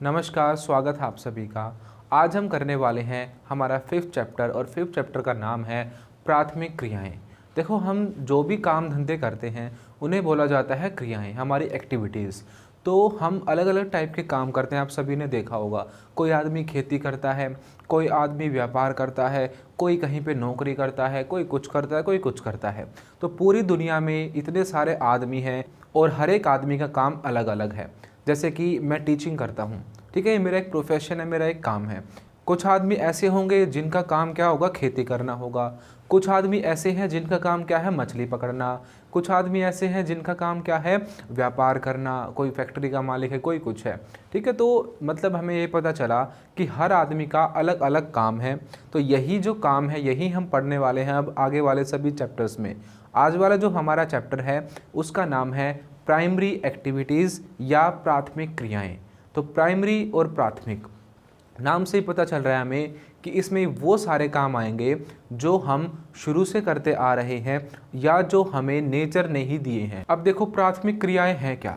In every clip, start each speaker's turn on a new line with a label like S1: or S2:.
S1: नमस्कार, स्वागत है आप सभी का। आज हम करने वाले हैं हमारा 5th चैप्टर और 5th चैप्टर का नाम है प्राथमिक क्रियाएं। देखो, हम जो भी काम धंधे करते हैं उन्हें बोला जाता है क्रियाएं, हमारी एक्टिविटीज़। तो हम अलग अलग टाइप के काम करते हैं, आप सभी ने देखा होगा। कोई आदमी खेती करता है, कोई आदमी व्यापार करता है, कोई कहीं पे नौकरी करता है, कोई कुछ करता है, कोई कुछ करता है। तो पूरी दुनिया में इतने सारे आदमी हैं और हर एक आदमी का काम अलग अलग है। जैसे कि मैं टीचिंग करता हूँ, ठीक है, ये मेरा एक प्रोफेशन है, मेरा एक काम है। कुछ आदमी ऐसे होंगे जिनका काम क्या होगा, खेती करना होगा। कुछ आदमी ऐसे हैं जिनका काम क्या है, मछली पकड़ना। कुछ आदमी ऐसे हैं जिनका काम क्या है, व्यापार करना। कोई फैक्ट्री का मालिक है, कोई कुछ है, ठीक है। तो मतलब हमें ये पता चला कि हर आदमी का अलग अलग काम है। तो यही जो काम है यही हम पढ़ने वाले हैं अब आगे वाले सभी चैप्टर्स में। आज वाला जो हमारा चैप्टर है उसका नाम है प्राइमरी एक्टिविटीज़ या प्राथमिक क्रियाएं। तो प्राइमरी और प्राथमिक नाम से ही पता चल रहा है हमें कि इसमें वो सारे काम आएंगे जो हम शुरू से करते आ रहे हैं या जो हमें नेचर ने ही दिए हैं। अब देखो, प्राथमिक क्रियाएं हैं क्या।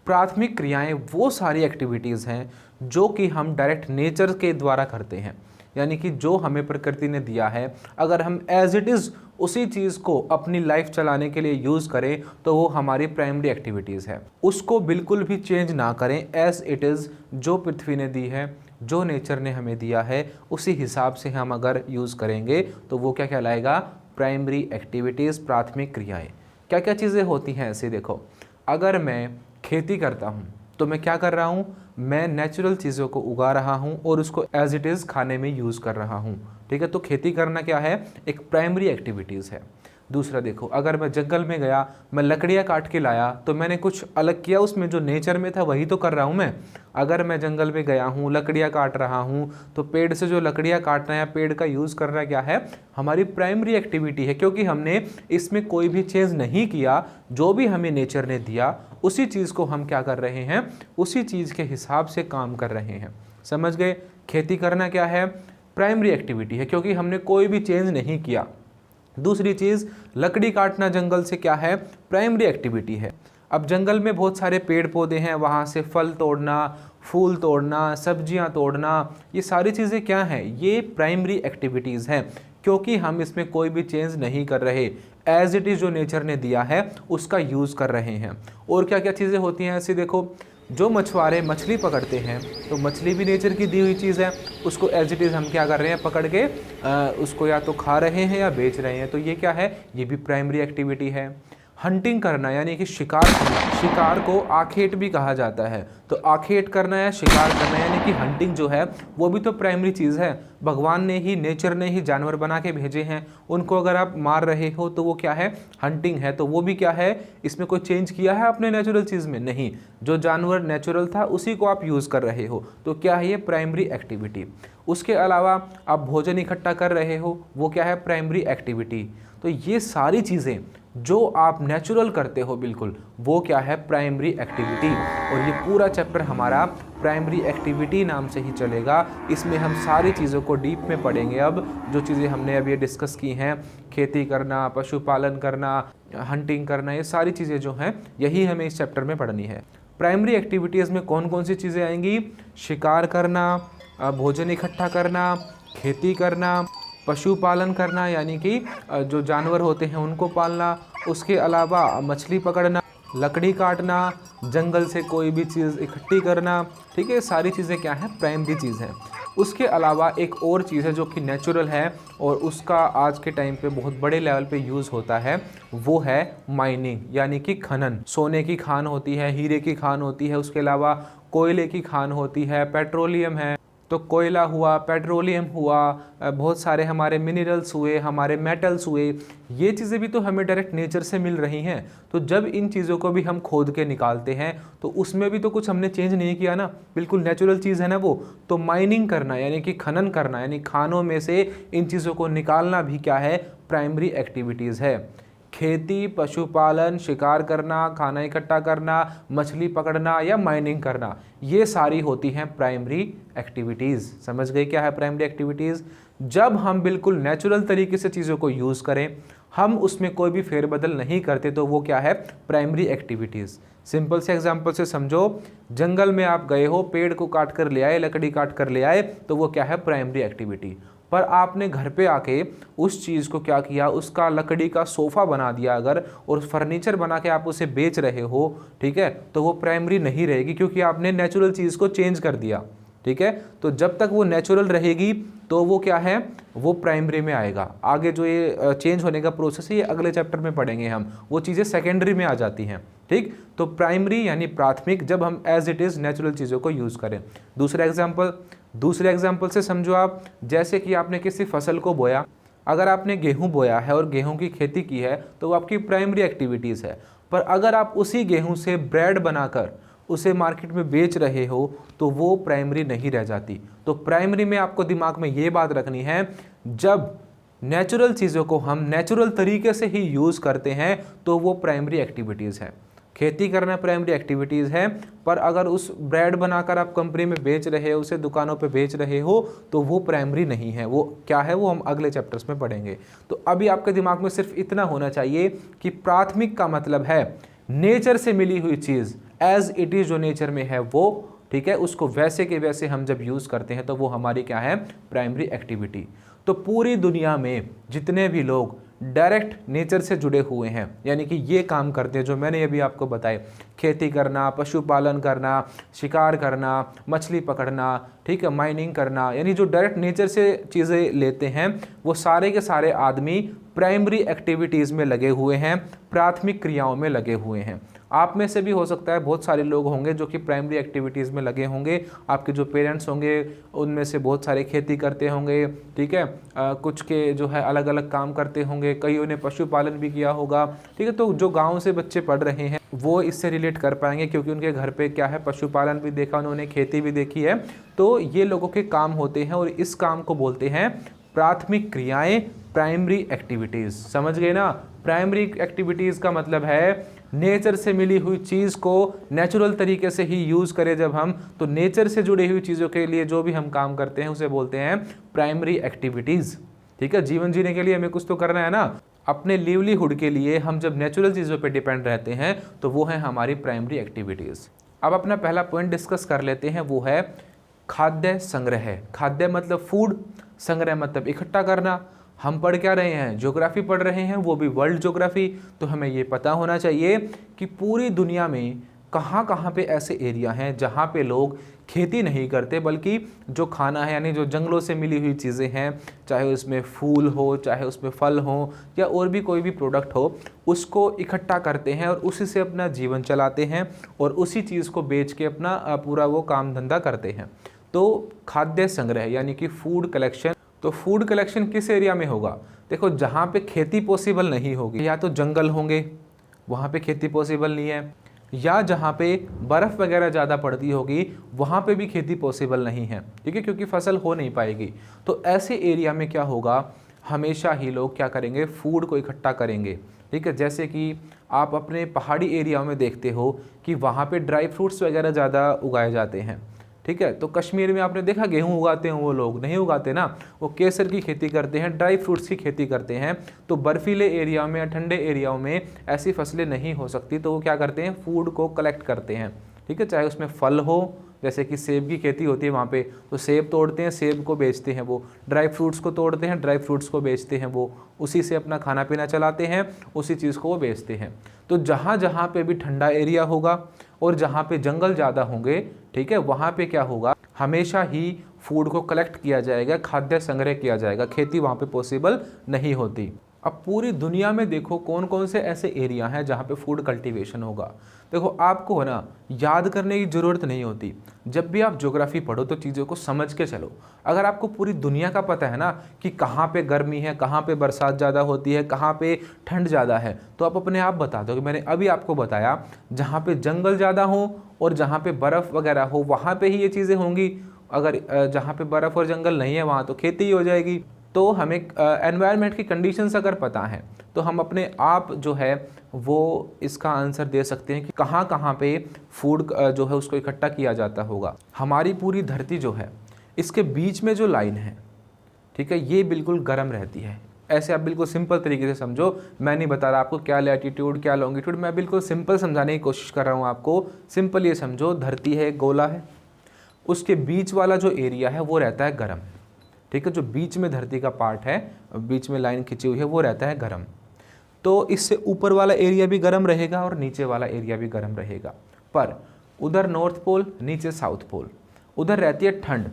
S1: प्राथमिक क्रियाएं वो सारी एक्टिविटीज़ हैं जो कि हम डायरेक्ट नेचर के द्वारा करते हैं, यानी कि जो हमें प्रकृति ने दिया है। अगर हम एज इट इज़ उसी चीज़ को अपनी लाइफ चलाने के लिए यूज़ करें तो वो हमारी प्राइमरी एक्टिविटीज़ है। उसको बिल्कुल भी चेंज ना करें, एज इट इज़ जो पृथ्वी ने दी है, जो नेचर ने हमें दिया है, उसी हिसाब से हम अगर यूज़ करेंगे तो वो क्या कहलाएगा, प्राइमरी एक्टिविटीज़, प्राथमिक क्रियाएं। क्या क्या चीज़ें होती हैं ऐसे, देखो, अगर मैं खेती करता हूँ तो मैं क्या कर रहा हूँ, मैं नेचुरल चीज़ों को उगा रहा हूँ और उसको एज इट इज़ खाने में यूज़ कर रहा हूँ, ठीक है। तो खेती करना क्या है, एक प्राइमरी एक्टिविटीज़ है। दूसरा देखो, अगर मैं जंगल में गया, मैं लकड़ियाँ काट के लाया, तो मैंने कुछ अलग किया, उसमें जो नेचर में था वही तो कर रहा हूँ मैं। अगर मैं जंगल में गया हूँ, लकड़ियाँ काट रहा हूँ, तो पेड़ से जो लकड़ियाँ काटना या पेड़ का यूज़ करना क्या है, हमारी प्राइमरी एक्टिविटी है, क्योंकि हमने इसमें कोई भी चेंज नहीं किया। जो भी हमें नेचर ने दिया उसी चीज़ को हम क्या कर रहे हैं, उसी चीज़ के हिसाब से काम कर रहे हैं। समझ गए। खेती करना क्या है, प्राइमरी एक्टिविटी है, क्योंकि हमने कोई भी चेंज नहीं किया। दूसरी चीज़, लकड़ी काटना जंगल से क्या है, प्राइमरी एक्टिविटी है। अब जंगल में बहुत सारे पेड़ पौधे हैं, वहाँ से फल तोड़ना, फूल तोड़ना, सब्जियाँ तोड़ना, ये सारी चीज़ें क्या हैं, ये प्राइमरी एक्टिविटीज़ हैं, क्योंकि हम इसमें कोई भी चेंज नहीं कर रहे। एज इट इज़ जो नेचर ने दिया है उसका यूज़ कर रहे हैं। और क्या क्या चीज़ें होती हैं ऐसे, देखो, जो मछुआरे मछली पकड़ते हैं तो मछली भी नेचर की दी हुई चीज़ है, उसको एज इट इज़ हम क्या कर रहे हैं, पकड़ के उसको या तो खा रहे हैं या बेच रहे हैं। तो ये क्या है, ये भी प्राइमरी एक्टिविटी है। हंटिंग करना यानी कि शिकार करना, शिकार को आखेट भी कहा जाता है। तो आखेट करना या शिकार करना यानी कि हंटिंग जो है वो भी तो प्राइमरी चीज़ है। भगवान ने ही, नेचर ने ही जानवर बना के भेजे हैं, उनको अगर आप मार रहे हो तो वो क्या है, हंटिंग है। तो वो भी क्या है, इसमें कोई चेंज किया है आपने नेचुरल चीज़ में, नहीं। जो जानवर नेचुरल था उसी को आप यूज़ कर रहे हो, तो क्या है ये, प्राइमरी एक्टिविटी। उसके अलावा आप भोजन इकट्ठा कर रहे हो, वो क्या है, प्राइमरी एक्टिविटी। तो ये सारी चीज़ें जो आप नेचुरल करते हो बिल्कुल, वो क्या है, प्राइमरी एक्टिविटी। और ये पूरा चैप्टर हमारा प्राइमरी एक्टिविटी नाम से ही चलेगा। इसमें हम सारी चीज़ों को डीप में पढ़ेंगे। अब जो चीज़ें हमने अभी डिस्कस की हैं, खेती करना, पशुपालन करना, हंटिंग करना, ये सारी चीज़ें जो हैं यही हमें इस चैप्टर में पढ़नी है। प्राइमरी एक्टिविटीज़ में कौन कौन सी चीज़ें आएंगी, शिकार करना, भोजन इकट्ठा करना, खेती करना, पशुपालन करना यानी कि जो जानवर होते हैं उनको पालना, उसके अलावा मछली पकड़ना, लकड़ी काटना, जंगल से कोई भी चीज़ इकट्ठी करना, ठीक है। सारी चीज़ें क्या हैं, प्राइमरी चीज़ हैं। उसके अलावा एक और चीज़ है जो कि नेचुरल है और उसका आज के टाइम पे बहुत बड़े लेवल पे यूज़ होता है, वो है माइनिंग यानी कि खनन। सोने की खान होती है, हीरे की खान होती है, उसके अलावा कोयले की खान होती है, पेट्रोलियम है। तो कोयला हुआ, पेट्रोलियम हुआ, बहुत सारे हमारे मिनरल्स हुए, हमारे मेटल्स हुए, ये चीज़ें भी तो हमें डायरेक्ट नेचर से मिल रही हैं। तो जब इन चीज़ों को भी हम खोद के निकालते हैं तो उसमें भी तो कुछ हमने चेंज नहीं किया ना, बिल्कुल नेचुरल चीज़ है ना वो। तो माइनिंग करना यानी कि खनन करना यानी खानों में से इन चीज़ों को निकालना भी क्या है, प्राइमरी एक्टिविटीज़ है। खेती, पशुपालन, शिकार करना, खाना इकट्ठा करना, मछली पकड़ना या माइनिंग करना, ये सारी होती हैं प्राइमरी एक्टिविटीज़। समझ गए क्या है प्राइमरी एक्टिविटीज़। जब हम बिल्कुल नेचुरल तरीके से चीज़ों को यूज़ करें, हम उसमें कोई भी फेरबदल नहीं करते तो वो क्या है, प्राइमरी एक्टिविटीज़। सिंपल से एग्जांपल से समझो, जंगल में आप गए हो, पेड़ को काट कर ले आए, लकड़ी काट कर ले आए, तो वो क्या है, प्राइमरी एक्टिविटी। पर आपने घर पे आके उस चीज़ को क्या किया, उसका लकड़ी का सोफ़ा बना दिया अगर, और फर्नीचर बना के आप उसे बेच रहे हो, ठीक है, तो वो प्राइमरी नहीं रहेगी, क्योंकि आपने नेचुरल चीज़ को चेंज कर दिया। ठीक है, तो जब तक वो नेचुरल रहेगी तो वो क्या है, वो प्राइमरी में आएगा। आगे जो ये चेंज होने का प्रोसेस है ये अगले चैप्टर में पढ़ेंगे हम, वो चीज़ें सेकेंडरी में आ जाती हैं। ठीक, तो प्राइमरी यानी प्राथमिक, जब हम एज इट इज़ नेचुरल चीज़ों को यूज़ करें। दूसरे एग्जाम्पल से समझो आप, जैसे कि आपने किसी फसल को बोया, अगर आपने गेहूँ बोया है और गेहूँ की खेती की है तो वो आपकी प्राइमरी एक्टिविटीज़ है। पर अगर आप उसी गेहूँ से ब्रेड बनाकर उसे मार्केट में बेच रहे हो तो वो प्राइमरी नहीं रह जाती। तो प्राइमरी में आपको दिमाग में ये बात रखनी है, जब नेचुरल चीज़ों को हम नेचुरल तरीके से ही यूज़ करते हैं तो वो प्राइमरी एक्टिविटीज़ है। खेती करना प्राइमरी एक्टिविटीज़ है, पर अगर उस ब्रेड बनाकर आप कंपनी में बेच रहे हो, उसे दुकानों पे बेच रहे हो, तो वो प्राइमरी नहीं है। वो क्या है, वो हम अगले चैप्टर्स में पढ़ेंगे। तो अभी आपके दिमाग में सिर्फ इतना होना चाहिए कि प्राथमिक का मतलब है नेचर से मिली हुई चीज़, एज इट इज़ जो नेचर में है वो, ठीक है, उसको वैसे के वैसे हम जब यूज़ करते हैं तो वो हमारी क्या है, प्राइमरी एक्टिविटी। तो पूरी दुनिया में जितने भी लोग डायरेक्ट नेचर से जुड़े हुए हैं, यानी कि ये काम करते हैं जो मैंने अभी आपको बताए, खेती करना, पशुपालन करना, शिकार करना, मछली पकड़ना, ठीक है, माइनिंग करना, यानी जो डायरेक्ट नेचर से चीज़ें लेते हैं, वो सारे के सारे आदमी प्राइमरी एक्टिविटीज़ में लगे हुए हैं, प्राथमिक क्रियाओं में लगे हुए हैं। आप में से भी हो सकता है बहुत सारे लोग होंगे जो कि प्राइमरी एक्टिविटीज़ में लगे होंगे। आपके जो पेरेंट्स होंगे उनमें से बहुत सारे खेती करते होंगे, ठीक है, कुछ के जो है अलग अलग काम करते होंगे, कईयों ने पशुपालन भी किया होगा, ठीक है। तो जो गांव से बच्चे पढ़ रहे हैं वो इससे रिलेट कर पाएंगे, क्योंकि उनके घर पे क्या है, पशुपालन भी देखा उन्होंने, खेती भी देखी है। तो ये लोगों के काम होते हैं और इस काम को बोलते हैं प्राथमिक क्रियाएं, प्राइमरी एक्टिविटीज़। समझ गए ना, प्राइमरी एक्टिविटीज़ का मतलब है नेचर से मिली हुई चीज़ को नेचुरल तरीके से ही यूज़ करें जब हम, तो नेचर से जुड़ी हुई चीज़ों के लिए जो भी हम काम करते हैं उसे बोलते हैं प्राइमरी एक्टिविटीज़। ठीक है, जीवन जीने के लिए हमें कुछ तो करना है ना, अपने लिवलीहुड के लिए हम जब नेचुरल चीज़ों पे डिपेंड रहते हैं तो वो है हमारी प्राइमरी एक्टिविटीज़। अब अपना पहला पॉइंट डिस्कस कर लेते हैं, वो है खाद्य संग्रह। खाद्य मतलब फूड, संग्रह मतलब इकट्ठा करना। हम पढ़ क्या रहे हैं, ज्योग्राफी पढ़ रहे हैं, वो भी वर्ल्ड ज्योग्राफी। तो हमें ये पता होना चाहिए कि पूरी दुनिया में कहाँ कहाँ पे ऐसे एरिया हैं जहाँ पे लोग खेती नहीं करते, बल्कि जो खाना है यानी जो जंगलों से मिली हुई चीज़ें हैं, चाहे उसमें फूल हो, चाहे उसमें फल हो, या और भी कोई भी प्रोडक्ट हो, उसको इकट्ठा करते हैं और उसी से अपना जीवन चलाते हैं और उसी चीज़ को बेच के अपना पूरा वो काम धंधा करते हैं। तो खाद्य संग्रह यानी कि फूड कलेक्शन। तो फूड कलेक्शन किस एरिया में होगा, देखो जहाँ पे खेती पॉसिबल नहीं होगी, या तो जंगल होंगे वहाँ पे खेती पॉसिबल नहीं है, या जहाँ पे बर्फ़ वगैरह ज़्यादा पड़ती होगी वहाँ पे भी खेती पॉसिबल नहीं है, ठीक है, क्योंकि फसल हो नहीं पाएगी। तो ऐसे एरिया में क्या होगा, हमेशा ही लोग क्या करेंगे, फूड को इकट्ठा करेंगे। ठीक है, जैसे कि आप अपने पहाड़ी एरिया में देखते हो कि वहाँ पे ड्राई फ्रूट्स वगैरह ज़्यादा उगाए जाते हैं। ठीक है, तो कश्मीर में आपने देखा गेहूं उगाते हैं, वो लोग नहीं उगाते ना, वो केसर की खेती करते हैं, ड्राई फ्रूट्स की खेती करते हैं। तो बर्फीले एरिया में या ठंडे एरियाओं में ऐसी फसलें नहीं हो सकती, तो वो क्या करते हैं, फूड को कलेक्ट करते हैं। ठीक है, चाहे उसमें फल हो, जैसे कि सेब की खेती होती है वहाँ पे, तो सेब तोड़ते हैं, सेब को बेचते हैं वो, ड्राई फ्रूट्स को तोड़ते हैं, ड्राई फ्रूट्स को बेचते हैं वो, उसी से अपना खाना पीना चलाते हैं, उसी चीज़ को वो बेचते हैं। तो जहाँ जहाँ पे भी ठंडा एरिया होगा और जहाँ पे जंगल ज़्यादा होंगे, ठीक है, वहाँ पे क्या होगा, हमेशा ही फूड को कलेक्ट किया जाएगा, खाद्य संग्रह किया जाएगा, खेती वहाँ पे पॉसिबल नहीं होती। अब पूरी दुनिया में देखो कौन कौन से ऐसे एरिया हैं जहाँ पे फूड कल्टीवेशन होगा। देखो आपको है ना याद करने की ज़रूरत नहीं होती, जब भी आप ज्योग्राफी पढ़ो तो चीज़ों को समझ के चलो। अगर आपको पूरी दुनिया का पता है ना कि कहाँ पे गर्मी है, कहाँ पे बरसात ज़्यादा होती है, कहाँ पे ठंड ज़्यादा है, तो आप अपने आप बता दो कि मैंने अभी आपको बताया जहाँ पे जंगल ज़्यादा हो और जहाँ पे बर्फ़ वगैरह हो वहाँ पे ही ये चीज़ें होंगी। अगर जहाँ पे बर्फ़ और जंगल नहीं है वहाँ तो खेती ही हो जाएगी। तो हमें एनवायरनमेंट की कंडीशंस अगर पता है तो हम अपने आप जो है वो इसका आंसर दे सकते हैं कि कहाँ कहाँ पे फूड जो है उसको इकट्ठा किया जाता होगा। हमारी पूरी धरती जो है इसके बीच में जो लाइन है, ठीक है, ये बिल्कुल गर्म रहती है, ऐसे आप बिल्कुल सिंपल तरीके से समझो, मैं नहीं बता रहा आपको क्या लैटीट्यूड क्या लॉन्गिट्यूड, मैं बिल्कुल सिंपल समझाने की कोशिश कर रहा हूँ आपको। सिंपल ये समझो, धरती है, गोला है, उसके बीच वाला जो एरिया है वो रहता है गर्म, ठीक है। जो बीच में धरती का पार्ट है, बीच में लाइन खिंची हुई है, वो रहता है गर्म। तो इससे ऊपर वाला एरिया भी गर्म रहेगा और नीचे वाला एरिया भी गर्म रहेगा। पर उधर नॉर्थ पोल, नीचे साउथ पोल, उधर रहती है ठंड।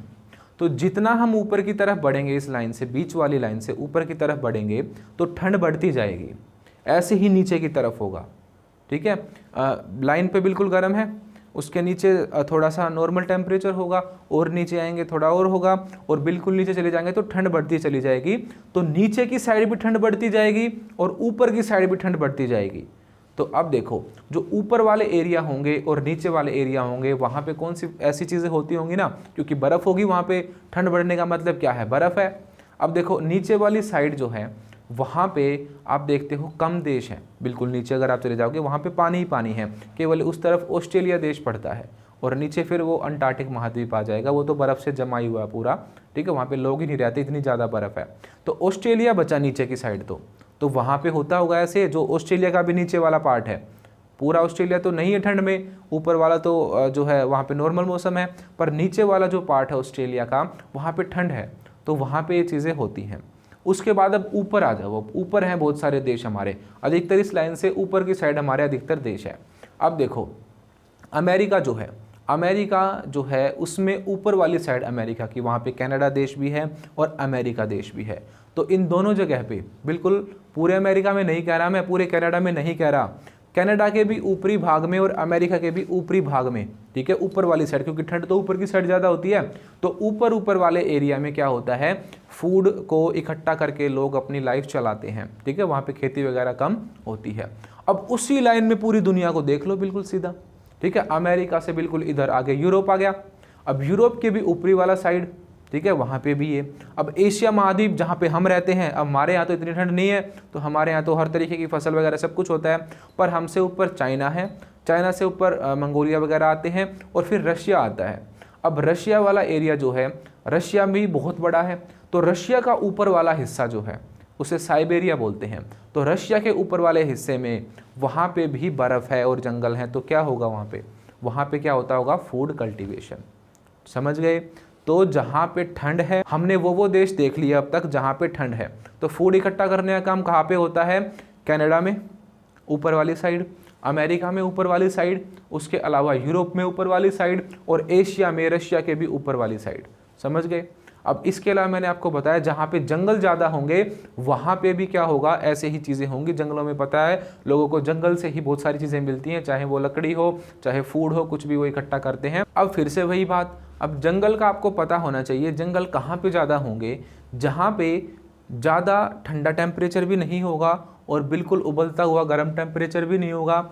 S1: तो जितना हम ऊपर की तरफ बढ़ेंगे, इस लाइन से, बीच वाली लाइन से ऊपर की तरफ बढ़ेंगे तो ठंड बढ़ती जाएगी। ऐसे ही नीचे की तरफ होगा, ठीक है। लाइन पे बिल्कुल गर्म है, उसके नीचे थोड़ा सा नॉर्मल टेम्परेचर होगा, और नीचे आएंगे थोड़ा और होगा, और बिल्कुल नीचे चले जाएंगे तो ठंड बढ़ती चली जाएगी। तो नीचे की साइड भी ठंड बढ़ती जाएगी और ऊपर की साइड भी ठंड बढ़ती जाएगी। तो अब देखो, जो ऊपर वाले एरिया होंगे और नीचे वाले एरिया होंगे, वहाँ पे कौन सी ऐसी चीज़ें होती होंगी ना, क्योंकि बर्फ़ होगी वहाँ पे, ठंड बढ़ने का मतलब क्या है, बर्फ़ है। अब देखो नीचे वाली साइड जो है वहाँ पे आप देखते हो कम देश हैं, बिल्कुल नीचे अगर आप चले जाओगे वहाँ पे पानी ही पानी है, केवल उस तरफ ऑस्ट्रेलिया देश पड़ता है, और नीचे फिर वो अंटार्कटिक महाद्वीप आ जाएगा, वो तो बर्फ़ से जमा ही हुआ है पूरा, ठीक है। वहाँ पे लोग ही नहीं रहते, इतनी ज़्यादा बर्फ़ है। तो ऑस्ट्रेलिया बचा नीचे की साइड, तो वहाँ पे होता होगा ऐसे, जो ऑस्ट्रेलिया का भी नीचे वाला पार्ट है, पूरा ऑस्ट्रेलिया तो नहीं है ठंड में, ऊपर वाला तो जो है वहाँ पे नॉर्मल मौसम है, पर नीचे वाला जो पार्ट है ऑस्ट्रेलिया का, वहाँ पे ठंड है, तो वहाँ पे ये चीज़ें होती हैं। उसके बाद अब ऊपर आ जाओ, अब ऊपर हैं बहुत सारे देश हमारे, अधिकतर इस लाइन से ऊपर की साइड हमारे अधिकतर देश है। अब देखो अमेरिका जो है उसमें ऊपर वाली साइड अमेरिका की, वहाँ पे कनाडा देश भी है और अमेरिका देश भी है। तो इन दोनों जगह पे, बिल्कुल पूरे अमेरिका में नहीं कह रहा मैं, पूरे कनाडा में नहीं कह रहा, कनाडा के भी ऊपरी भाग में और अमेरिका के भी ऊपरी भाग में, ठीक है, ऊपर वाली साइड, क्योंकि ठंड तो ऊपर की साइड ज़्यादा होती है। तो ऊपर वाले एरिया में क्या होता है, फूड को इकट्ठा करके लोग अपनी लाइफ चलाते हैं, ठीक है, वहाँ पे खेती वगैरह कम होती है। अब उसी लाइन में पूरी दुनिया को देख लो बिल्कुल सीधा, ठीक है। अमेरिका से बिल्कुल इधर आगे यूरोप आ गया, अब यूरोप के भी ऊपरी वाला साइड, ठीक है, वहाँ पे भी है। अब एशिया महाद्वीप जहाँ पे हम रहते हैं, अब हमारे यहाँ तो इतनी ठंड नहीं है, तो हमारे यहाँ तो हर तरीके की फसल वगैरह सब कुछ होता है, पर हमसे ऊपर चाइना है, चाइना से ऊपर मंगोलिया वगैरह आते हैं, और फिर रशिया आता है। अब रशिया वाला एरिया जो है, रशिया भी बहुत बड़ा है, तो रशिया का ऊपर वाला हिस्सा जो है उसे साइबेरिया बोलते हैं। तो रशिया के ऊपर वाले हिस्से में वहाँ पे भी बर्फ़ है और जंगल है, तो क्या होगा वहाँ पे क्या होता होगा, फूड कल्टीवेशन। समझ गए। तो जहाँ पे ठंड है, हमने वो देश देख लिया अब तक जहाँ पे ठंड है, तो फूड इकट्ठा करने का काम कहाँ पे होता है, कनाडा में ऊपर वाली साइड, अमेरिका में ऊपर वाली साइड, उसके अलावा यूरोप में ऊपर वाली साइड, और एशिया में रशिया के भी ऊपर वाली साइड। समझ गए। अब इसके अलावा मैंने आपको बताया जहाँ पे जंगल ज़्यादा होंगे वहाँ पे भी क्या होगा, ऐसे ही चीज़ें होंगी। जंगलों में पता है लोगों को जंगल से ही बहुत सारी चीज़ें मिलती हैं, चाहे वो लकड़ी हो, चाहे फूड हो, कुछ भी वो इकट्ठा करते हैं। अब फिर से वही बात, अब जंगल का आपको पता होना चाहिए, जंगल कहाँ पे ज़्यादा होंगे, जहाँ पे ज़्यादा ठंडा टेम्परेचर भी नहीं होगा और बिल्कुल उबलता हुआ गर्म टेम्परेचर भी नहीं होगा,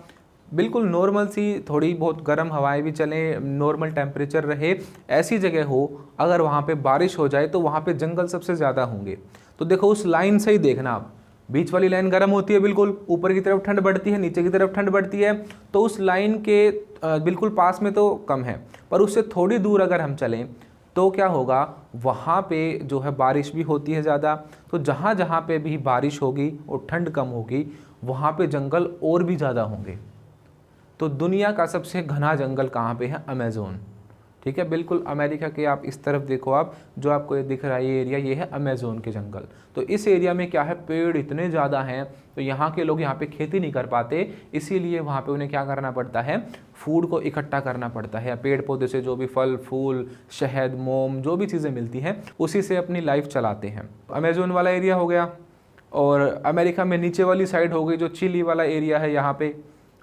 S1: बिल्कुल नॉर्मल सी थोड़ी बहुत गर्म हवाएं भी चलें, नॉर्मल टेम्परेचर रहे, ऐसी जगह हो। अगर वहाँ पे बारिश हो जाए तो वहाँ पे जंगल सबसे ज़्यादा होंगे। तो देखो उस लाइन से ही देखना आप, बीच वाली लाइन गर्म होती है, बिल्कुल ऊपर की तरफ ठंड बढ़ती है, नीचे की तरफ ठंड बढ़ती है। तो उस लाइन के बिल्कुल पास में तो कम है, पर उससे थोड़ी दूर अगर हम चलें तो क्या होगा, वहाँ पे जो है बारिश भी होती है ज़्यादा। तो जहाँ जहाँ पे भी बारिश होगी और ठंड कम होगी, वहाँ पे जंगल और भी ज़्यादा होंगे। तो दुनिया का सबसे घना जंगल कहाँ पे है, अमेज़ोन, ठीक है, बिल्कुल अमेरिका के आप इस तरफ देखो, आप जो आपको ये दिख रहा है ये एरिया, ये है अमेज़ोन के जंगल। तो इस एरिया में क्या है, पेड़ इतने ज़्यादा हैं, तो यहाँ के लोग यहाँ पे खेती नहीं कर पाते, इसीलिए वहाँ पे उन्हें क्या करना पड़ता है, फूड को इकट्ठा करना पड़ता है। पेड़ पौधे से जो भी फल फूल, शहद, मोम, जो भी चीज़ें मिलती हैं उसी से अपनी लाइफ चलाते हैं। अमेज़ोन वाला एरिया हो गया, और अमेरिका में नीचे वाली साइड हो गई जो चिली वाला एरिया है यहाँ पे।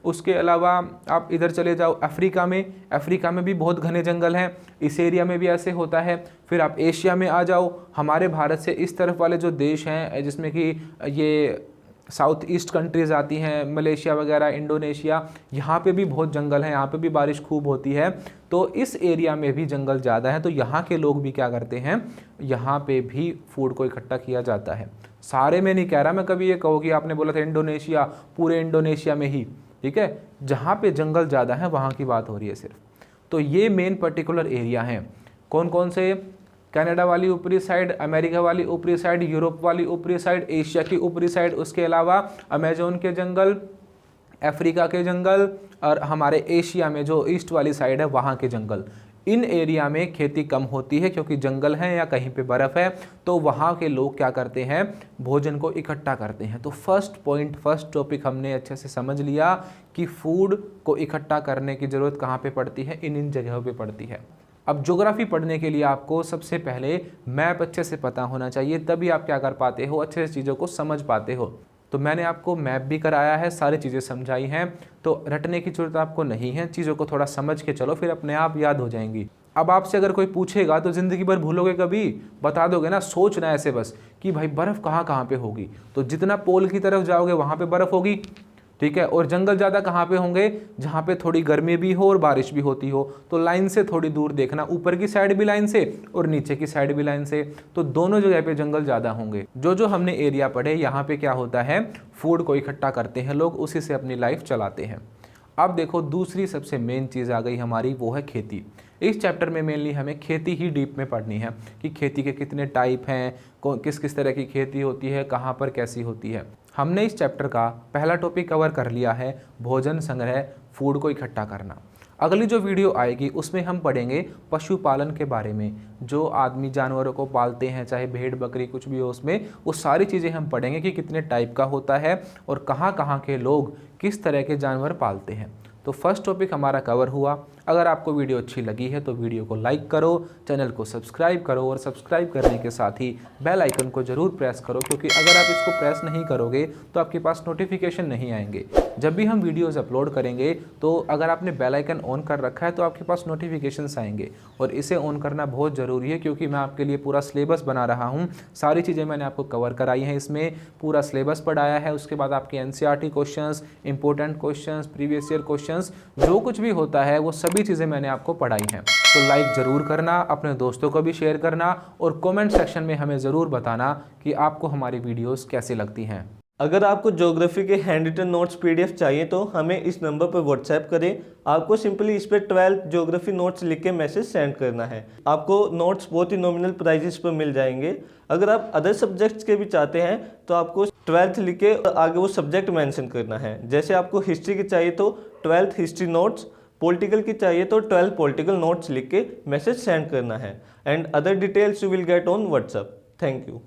S1: उसके अलावा आप इधर चले जाओ अफ्रीका में भी बहुत घने जंगल हैं, इस एरिया में भी ऐसे होता है। फिर आप एशिया में आ जाओ, हमारे भारत से इस तरफ वाले जो देश हैं जिसमें कि ये साउथ ईस्ट कंट्रीज़ आती हैं, मलेशिया वगैरह, इंडोनेशिया, यहाँ पे भी बहुत जंगल हैं, यहाँ पे भी बारिश खूब होती है। तो इस एरिया में भी जंगल ज़्यादा है, तो यहाँ के लोग भी क्या करते हैं, यहाँ पे भी फूड को इकट्ठा किया जाता है। सारे में नहीं कह रहा मैं, कभी ये कहो कि आपने बोला था इंडोनेशिया, पूरे इंडोनेशिया में ही, ठीक है, जहाँ पे जंगल ज़्यादा है वहाँ की बात हो रही है सिर्फ। तो ये मेन पर्टिकुलर एरिया हैं, कौन कौन से, कनाडा वाली ऊपरी साइड, अमेरिका वाली ऊपरी साइड, यूरोप वाली ऊपरी साइड, एशिया की ऊपरी साइड, उसके अलावा अमेजोन के जंगल, अफ्रीका के जंगल, और हमारे एशिया में जो ईस्ट वाली साइड है वहाँ के जंगल। इन एरिया में खेती कम होती है क्योंकि जंगल है या कहीं पे बर्फ़ है, तो वहाँ के लोग क्या करते हैं, भोजन को इकट्ठा करते हैं। तो फर्स्ट टॉपिक हमने अच्छे से समझ लिया कि फूड को इकट्ठा करने की ज़रूरत कहाँ पे पड़ती है, इन जगहों पे पड़ती है। अब ज्योग्राफी पढ़ने के लिए आपको सबसे पहले मैप अच्छे से पता होना चाहिए, तभी आप क्या कर पाते हो, अच्छे से चीज़ों को समझ पाते हो। तो मैंने आपको मैप भी कराया है, सारी चीज़ें समझाई हैं, तो रटने की जरूरत आपको नहीं है, चीज़ों को थोड़ा समझ के चलो, फिर अपने आप याद हो जाएंगी। अब आपसे अगर कोई पूछेगा तो ज़िंदगी भर भूलोगे कभी, बता दोगे ना, सोचना ऐसे बस कि भाई बर्फ़ कहाँ कहाँ पे होगी, तो जितना पोल की तरफ जाओगे वहाँ पे बर्फ़ होगी, ठीक है। और जंगल ज़्यादा कहाँ पे होंगे, जहाँ पे थोड़ी गर्मी भी हो और बारिश भी होती हो। तो लाइन से थोड़ी दूर देखना, ऊपर की साइड भी लाइन से और नीचे की साइड भी लाइन से, तो दोनों जगह पे जंगल ज़्यादा होंगे। जो हमने एरिया पढ़े, यहाँ पे क्या होता है, फूड को इकट्ठा करते हैं लोग, उसी से अपनी लाइफ चलाते हैं। अब देखो दूसरी सबसे मेन चीज़ आ गई हमारी, वो है खेती। इस चैप्टर में मेनली हमें खेती ही डीप में पढ़नी है कि खेती के कितने टाइप हैं, किस किस तरह की खेती होती है, कहाँ पर कैसी होती है। हमने इस चैप्टर का पहला टॉपिक कवर कर लिया है, भोजन संग्रह, फूड को इकट्ठा करना। अगली जो वीडियो आएगी उसमें हम पढ़ेंगे पशुपालन के बारे में, जो आदमी जानवरों को पालते हैं, चाहे भेड़ बकरी कुछ भी हो, उसमें वो सारी चीज़ें हम पढ़ेंगे कि कितने टाइप का होता है और कहाँ कहाँ के लोग किस तरह के जानवर पालते हैं। तो फर्स्ट टॉपिक हमारा कवर हुआ। अगर आपको वीडियो अच्छी लगी है तो वीडियो को लाइक करो, चैनल को सब्सक्राइब करो, और सब्सक्राइब करने के साथ ही बेल आइकन को ज़रूर प्रेस करो, क्योंकि अगर आप इसको प्रेस नहीं करोगे तो आपके पास नोटिफिकेशन नहीं आएंगे। जब भी हम वीडियोज़ अपलोड करेंगे तो अगर आपने बेल आइकन ऑन कर रखा है तो आपके पास नोटिफिकेशंस आएंगे, और इसे ऑन करना बहुत ज़रूरी है, क्योंकि मैं आपके लिए पूरा सिलेबस बना रहा हूँ। सारी चीज़ें मैंने आपको कवर कराई हैं, इसमें पूरा सिलेबस पढ़ाया है। उसके बाद आपके NCERT questions, important questions, previous year questions, जो कुछ भी होता है वो सभी चीज़ें मैंने आपको पढ़ाई हैं। तो लाइक ज़रूर करना, अपने दोस्तों को भी शेयर करना, और कमेंट सेक्शन में हमें ज़रूर बताना कि आपको हमारी वीडियोस कैसी लगती हैं।
S2: अगर आपको ज्योग्राफी के हैंड रिटन नोट्स पीडीएफ चाहिए तो हमें इस नंबर पर व्हाट्सएप करें। आपको सिंपली इस पर 12th ज्योग्राफी नोट्स लिख के मैसेज सेंड करना है। आपको नोट्स बहुत ही नॉमिनल प्राइजेस पर मिल जाएंगे। अगर आप अदर सब्जेक्ट्स के भी चाहते हैं तो आपको 12th लिख के आगे वो सब्जेक्ट मेंशन करना है। जैसे आपको हिस्ट्री की चाहिए तो 12th हिस्ट्री नोट्स, पॉलिटिकल की चाहिए तो 12 पॉलिटिकल नोट्स लिख के मैसेज सेंड करना है। And other details you will get on WhatsApp. Thank you.